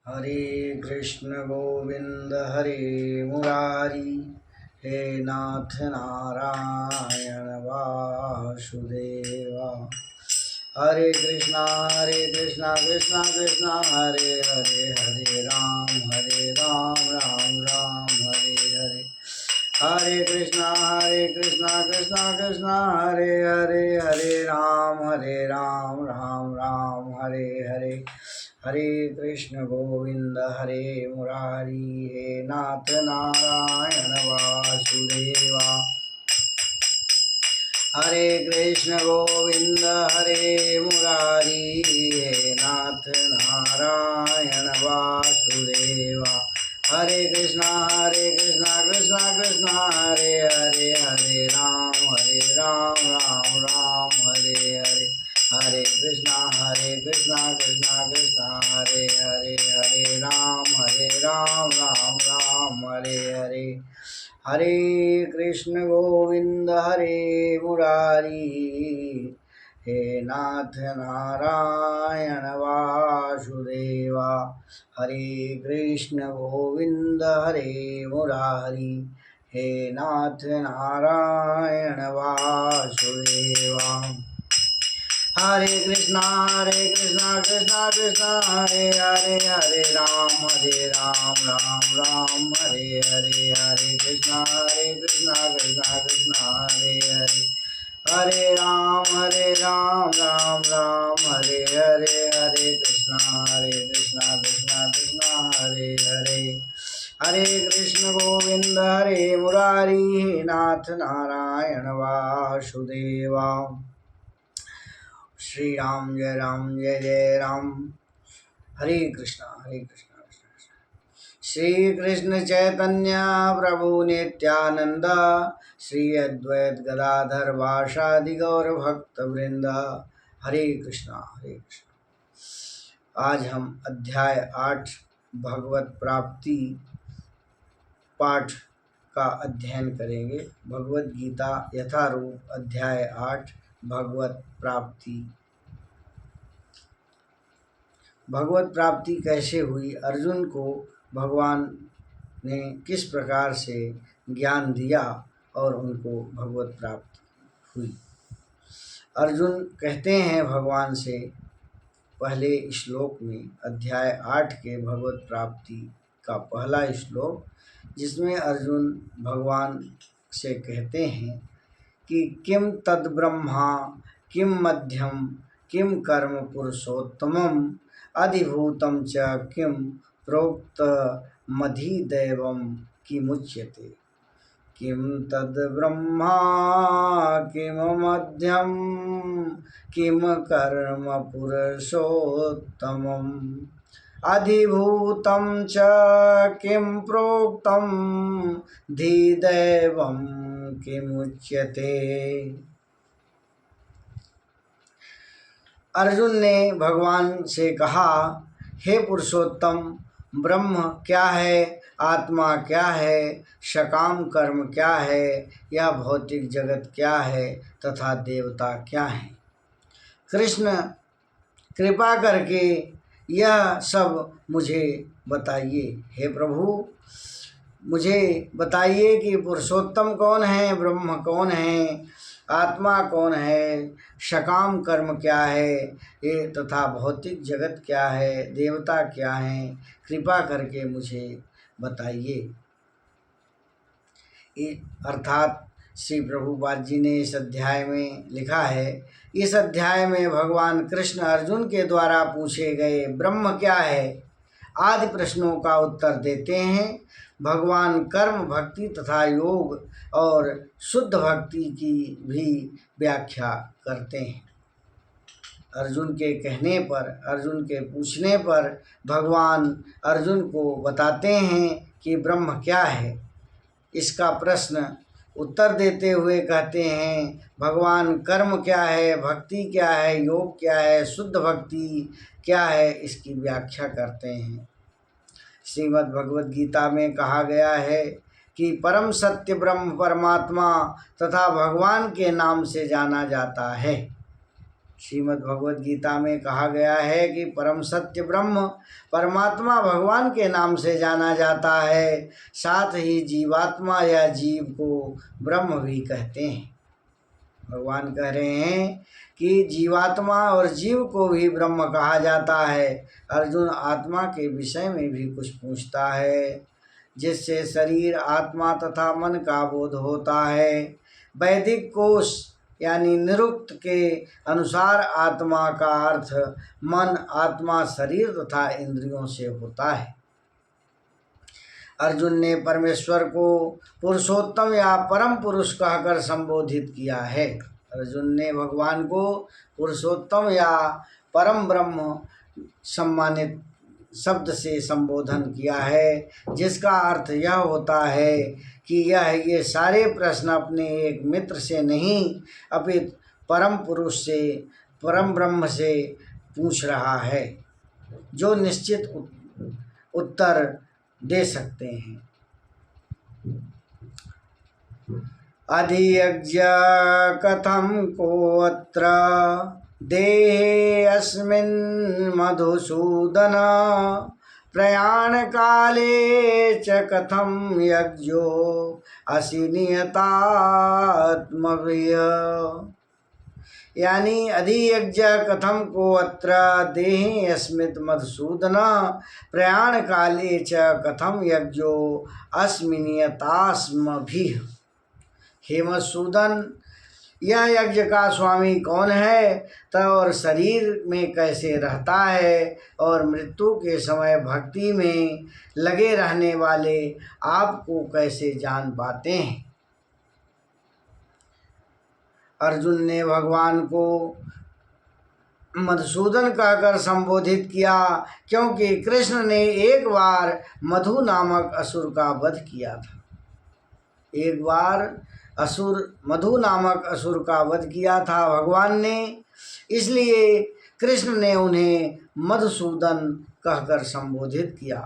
हरे कृष्ण गोविंद हरे मुरारी, हे नाथ नारायण वासुदेवा। हरे कृष्णा कृष्णा कृष्णा हरे हरे, हरे राम राम राम हरे हरे। हरे कृष्णा कृष्णा कृष्णा हरे हरे, हरे राम राम राम हरे हरे। हरे कृष्ण गोविंद हरे मुरारी, हे नाथ नारायण वासुदेवा। हरे कृष्ण गोविंद हरे मुरारी, हे नाथ नारायण वासुदेवा। हरे कृष्णा कृष्णा कृष्णा हरे हरे, हरे राम राम राम हरे हरे। हरे कृष्णा कृष्णा कृष्णा हरे हरे, हरे राम राम राम हरे हरे। हरे कृष्ण गोविंद हरे मुरारी, हे नाथ नारायण वासुदेवा। हरे कृष्ण गोविंद हरे मुरारी, हे नाथ नारायण वासुदेवा। हरे कृष्णा कृष्णा कृष्णा हरे हरे, हरे राम राम राम हरे हरे। हरे कृष्णा कृष्णा कृष्णा हरे हरे, हरे राम राम राम हरे हरे। हरे कृष्णा कृष्णा कृष्णा हरे हरे। हरे कृष्ण गोविंद हरे मुरारी, हे नाथ नारायण वासुदेवा। श्री राम जय जय राम। हरे कृष्णा कृष्णा कृष्णा। श्री कृष्ण चैतन्य प्रभु नित्यानंद, श्री अद्वैत गदाधर वासादि गौर भक्त वृंद। हरे कृष्णा आज हम अध्याय 8 भगवत प्राप्ति पाठ का अध्ययन करेंगे। भगवत गीता यथारूप अध्याय 8 भगवत प्राप्ति। भगवत प्राप्ति कैसे हुई, अर्जुन को भगवान ने किस प्रकार से ज्ञान दिया और उनको भगवत प्राप्ति हुई। अर्जुन कहते हैं भगवान से पहले श्लोक में, अध्याय 8 के भगवत प्राप्ति का पहला श्लोक, जिसमें अर्जुन भगवान से कहते हैं कि किम तद ब्रह्मा किम मध्यम किम कर्म पुरुषोत्तमम अधिभूतं च किम प्रोक्त मधिदैवं किमुच्यते। किम तद ब्रह्मा किम मध्यम किम कर्म पुरुषोत्तमम अधिभूतं च किम प्रोक्तं धिदैवं किमुच्यते। अर्जुन ने भगवान से कहा, हे पुरुषोत्तम, ब्रह्म क्या है, आत्मा क्या है, सकाम कर्म क्या है, यह भौतिक जगत क्या है तथा देवता क्या है। कृष्ण कृपा करके यह सब मुझे बताइए। हे प्रभु, मुझे बताइए कि पुरुषोत्तम कौन है, ब्रह्म कौन है, आत्मा कौन है, सकाम कर्म क्या है, ये तथा भौतिक जगत क्या है, देवता क्या है, कृपा करके मुझे बताइए। अर्थात श्री प्रभुपाद जी ने इस अध्याय में लिखा है, इस अध्याय में भगवान कृष्ण अर्जुन के द्वारा पूछे गए ब्रह्म क्या है आदि प्रश्नों का उत्तर देते हैं। भगवान कर्म, भक्ति तथा योग और शुद्ध भक्ति की भी व्याख्या करते हैं। अर्जुन के कहने पर, अर्जुन के पूछने पर भगवान अर्जुन को बताते हैं कि ब्रह्म क्या है। इसका प्रश्न उत्तर देते हुए कहते हैं, भगवान कर्म क्या है, भक्ति क्या है, योग क्या है, शुद्ध भक्ति क्या है, इसकी व्याख्या करते हैं। श्रीमद् भगवद गीता में कहा गया है कि परम सत्य ब्रह्म परमात्मा तथा भगवान के नाम से जाना जाता है। श्रीमद् भगवद गीता में कहा गया है कि परम सत्य ब्रह्म परमात्मा भगवान के नाम से जाना जाता है, साथ ही जीवात्मा या जीव को ब्रह्म भी कहते हैं। भगवान कह रहे हैं कि जीवात्मा और जीव को भी ब्रह्म कहा जाता है। अर्जुन आत्मा के विषय में भी कुछ पूछता है, जिससे शरीर आत्मा तथा मन का बोध होता है। वैदिक कोश यानी निरुक्त के अनुसार आत्मा का अर्थ मन, आत्मा शरीर तथा इंद्रियों से होता है। अर्जुन ने परमेश्वर को पुरुषोत्तम या परम पुरुष कहकर संबोधित किया है। अर्जुन ने भगवान को पुरुषोत्तम या परम ब्रह्म सम्मानित शब्द से संबोधन किया है, जिसका अर्थ यह होता है कि ये सारे प्रश्न अपने एक मित्र से नहीं अपितु परम पुरुष से, परम ब्रह्म से पूछ रहा है, जो निश्चित उत्तर दे सकते हैं। अधियज्ञ कथम को अत्र देहे अस्मिन् मधुसूदन, प्रयाण काले च कथम यज्ञो असि नियतात्मभिः। यानी अधियज्ञ कथम को अत्र देहे अस्मित् मधुसूदन, प्रयाण काले च कथम यज्ञो अस्मि नियतास्मभिः। हे मधुसूदन, यह यज्ञ का स्वामी कौन है, तब और शरीर में कैसे रहता है, और मृत्यु के समय भक्ति में लगे रहने वाले आपको कैसे जान पाते हैं। अर्जुन ने भगवान को मधुसूदन कहकर संबोधित किया, क्योंकि कृष्ण ने एक बार मधु नामक असुर का वध किया था। एक बार मधु नामक असुर का वध किया था भगवान ने, इसलिए कृष्ण ने उन्हें मधुसूदन कहकर संबोधित किया।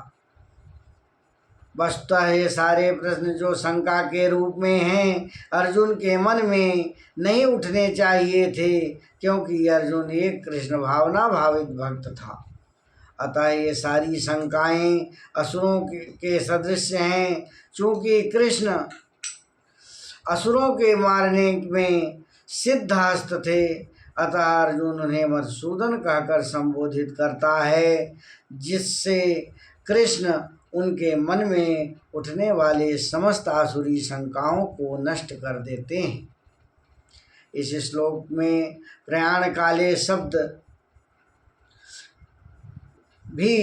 वस्तुतः ये सारे प्रश्न जो शंका के रूप में हैं, अर्जुन के मन में नहीं उठने चाहिए थे, क्योंकि अर्जुन एक कृष्ण भावना भावित भक्त था। अतः ये सारी शंकाएं असुरों के सदृश हैं। चूँकि कृष्ण असुरों के मारने में सिद्धहस्त थे, अतः अर्जुन उन्हें मधुसूदन कहकर संबोधित करता है, जिससे कृष्ण उनके मन में उठने वाले समस्त आसुरी शंकाओं को नष्ट कर देते हैं। इस श्लोक में प्रयाण काले शब्द भी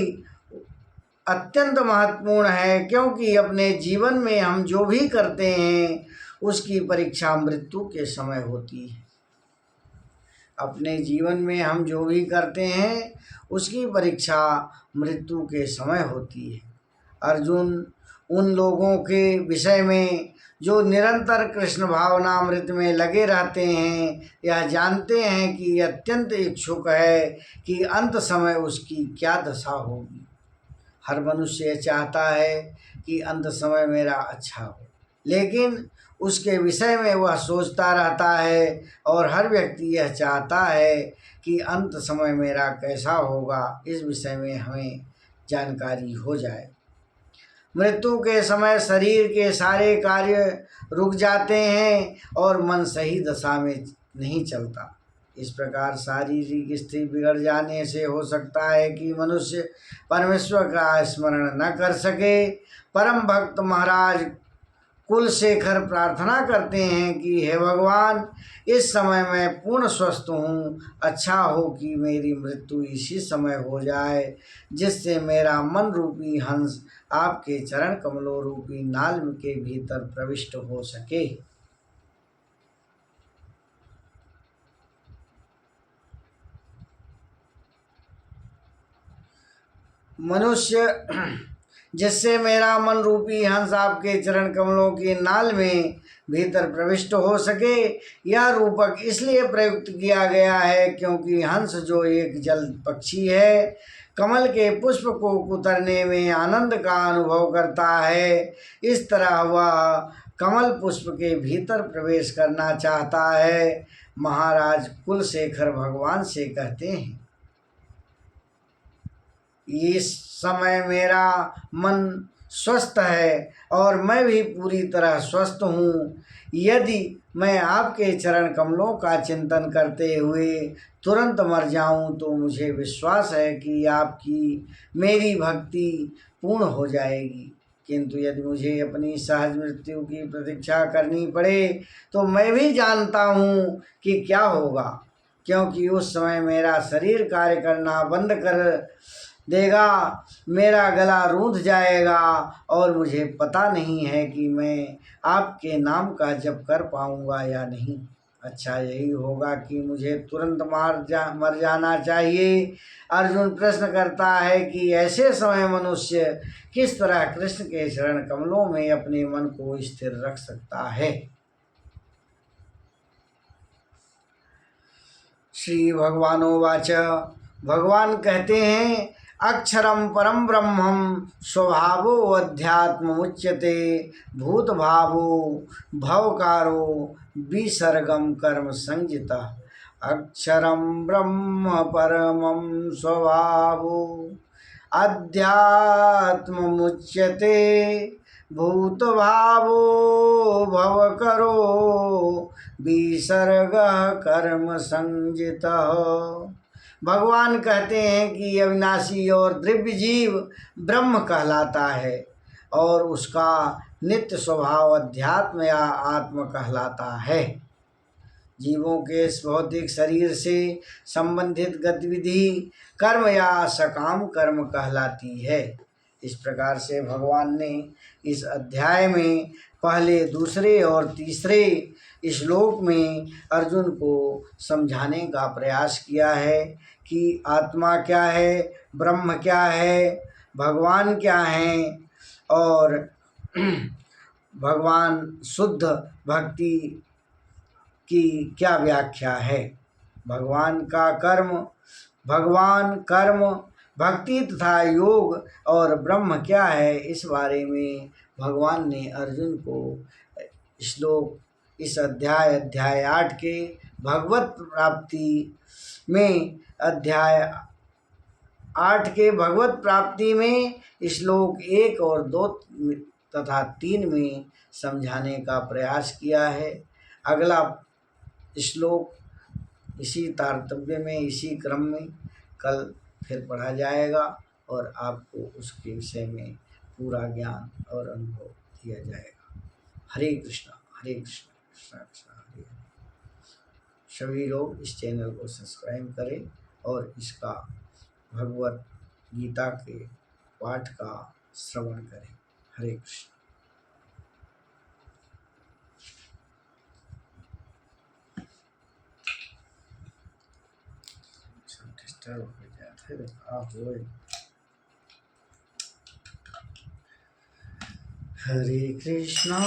अत्यंत महत्वपूर्ण है, क्योंकि अपने जीवन में हम जो भी करते हैं उसकी परीक्षा मृत्यु के समय होती है। अपने जीवन में हम जो भी करते हैं उसकी परीक्षा मृत्यु के समय होती है। अर्जुन उन लोगों के विषय में जो निरंतर कृष्ण भावनामृत में लगे रहते हैं, यह जानते हैं कि अत्यंत इच्छुक है कि अंत समय उसकी क्या दशा होगी। हर मनुष्य चाहता है कि अंत समय मेरा अच्छा हो, लेकिन उसके विषय में वह सोचता रहता है, और हर व्यक्ति यह चाहता है कि अंत समय मेरा कैसा होगा, इस विषय में हमें जानकारी हो जाए। मृत्यु के समय शरीर के सारे कार्य रुक जाते हैं और मन सही दशा में नहीं चलता। इस प्रकार शारीरिक स्थिति बिगड़ जाने से हो सकता है कि मनुष्य परमेश्वर का स्मरण न कर सके। परम भक्त महाराज कुलशेखर प्रार्थना करते हैं कि हे भगवान, इस समय मैं पूर्ण स्वस्थ हूँ, अच्छा हो कि मेरी मृत्यु इसी समय हो जाए, जिससे मेरा मन रूपी हंस आपके चरण कमलों रूपी नाल के भीतर प्रविष्ट हो सके। मनुष्य जिससे मेरा मन रूपी हंस आपके चरण कमलों के नाल में भीतर प्रविष्ट हो सके, यह रूपक इसलिए प्रयुक्त किया गया है क्योंकि हंस जो एक जल पक्षी है, कमल के पुष्प को कुतरने में आनंद का अनुभव करता है। इस तरह वह कमल पुष्प के भीतर प्रवेश करना चाहता है। महाराज कुलशेखर भगवान से कहते हैं, इस समय मेरा मन स्वस्थ है और मैं भी पूरी तरह स्वस्थ हूँ। यदि मैं आपके चरण कमलों का चिंतन करते हुए तुरंत मर जाऊं तो मुझे विश्वास है कि आपकी मेरी भक्ति पूर्ण हो जाएगी। किंतु यदि मुझे अपनी सहज मृत्यु की प्रतीक्षा करनी पड़े तो मैं भी जानता हूँ कि क्या होगा, क्योंकि उस समय मेरा शरीर कार्य करना बंद कर देगा, मेरा गला रूंध जाएगा और मुझे पता नहीं है कि मैं आपके नाम का जप कर पाऊंगा या नहीं। अच्छा यही होगा कि मुझे तुरंत मर जाना चाहिए। अर्जुन प्रश्न करता है कि ऐसे समय मनुष्य किस तरह कृष्ण के चरण कमलों में अपने मन को स्थिर रख सकता है। श्री भगवानोवाच, भगवान कहते हैं, अक्षरम परम ब्रह्मम स्वभावो अध्यात्मुच्यते भूत भावो भवकारो विसर्गम कर्म संजितः। अक्षरम ब्रह्म परमं स्वभावो अध्यात्मुच्यते भूत भावो भवकरो विसर्गः कर्म संजितः। भगवान कहते हैं कि अविनाशी और दिव्य जीव ब्रह्म कहलाता है और उसका नित्य स्वभाव अध्यात्म या आत्म कहलाता है। जीवों के इस भौतिक शरीर से संबंधित गतिविधि कर्म या सकाम कर्म कहलाती है। इस प्रकार से भगवान ने इस अध्याय में पहले, दूसरे और तीसरे श्लोक में अर्जुन को समझाने का प्रयास किया है कि आत्मा क्या है, ब्रह्म क्या है, भगवान क्या हैं और भगवान शुद्ध भक्ति की क्या व्याख्या है। भगवान कर्म, भक्ति तथा योग और ब्रह्म क्या है, इस बारे में भगवान ने अर्जुन को श्लोक इस अध्याय 8 के भगवत प्राप्ति में, अध्याय 8 के भगवत प्राप्ति में श्लोक 1 और 2 तथा 3 में समझाने का प्रयास किया है। अगला श्लोक इसी तारतम्य में, इसी क्रम में कल फिर पढ़ा जाएगा और आपको उसके विषय में पूरा ज्ञान और अनुभव दिया जाएगा। हरे कृष्णा हरे कृष्णा कृष्णा कृष्णा हरे हरे। सभी लोग इस चैनल को सब्सक्राइब करें और इसका भगवत गीता के पाठ का श्रवण करें। हरे कृष्ण। डिस्टर्ब हो जाते हैं। हरे कृष्णा